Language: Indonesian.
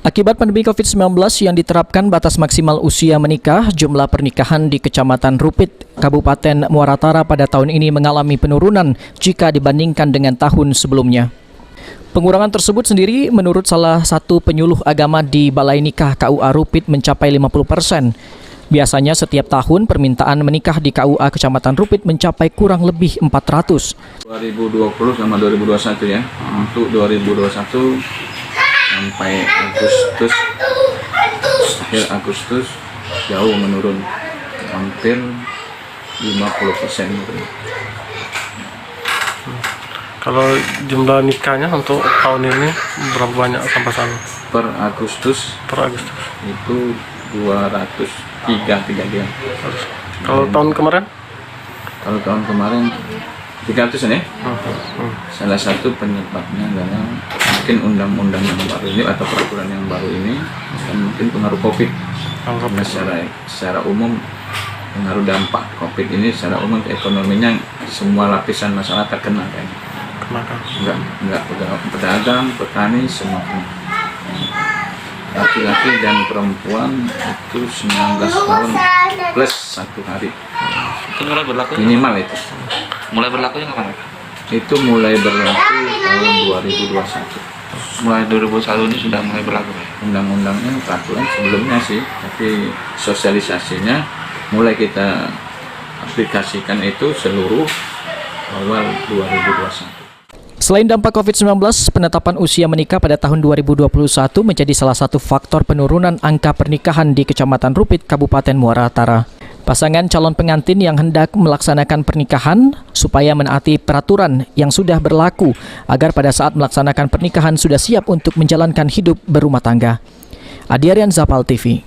Akibat pandemi COVID-19 yang diterapkan batas maksimal usia menikah, jumlah pernikahan di Kecamatan Rupit, Kabupaten Muara Tara pada tahun ini mengalami penurunan jika dibandingkan dengan tahun sebelumnya. Pengurangan tersebut sendiri menurut salah satu penyuluh agama di Balai Nikah KUA Rupit mencapai 50%. Biasanya setiap tahun permintaan menikah di KUA Kecamatan Rupit mencapai kurang lebih 400. 2020 sama 2021 ya. Untuk 2021 sampai Agustus, akhir Agustus jauh menurun, hampir 50%. Kalau jumlah nikahnya untuk tahun ini berapa banyak sampai sana? Per Agustus itu 203 dia. Kalau tahun kemarin? Kalau tahun kemarin 300 ya. Salah satu penyebabnya adalah mungkin undang-undang yang baru ini atau peraturan yang baru ini dan mungkin pengaruh COVID. Karena secara umum pengaruh dampak COVID ini secara umum ekonominya semua lapisan masyarakat kena kan. Enggak pedagang, petani semua kena. Laki-laki dan perempuan itu 19 tahun plus 1 hari. Itu mulai berlaku minimal itu. Mulai berlakunya kapan? Itu mulai berlaku tahun 2021. Mulai 2021 ini sudah mulai berlaku. Undang-undangnya peraturan sebelumnya sih, tapi sosialisasinya mulai kita aplikasikan itu seluruh awal 2021. Selain dampak COVID-19, penetapan usia menikah pada tahun 2021 menjadi salah satu faktor penurunan angka pernikahan di Kecamatan Rupit, Kabupaten Muara Tara. Pasangan calon pengantin yang hendak melaksanakan pernikahan supaya menaati peraturan yang sudah berlaku agar pada saat melaksanakan pernikahan sudah siap untuk menjalankan hidup berumah tangga. Adi Aryan, Zapal TV.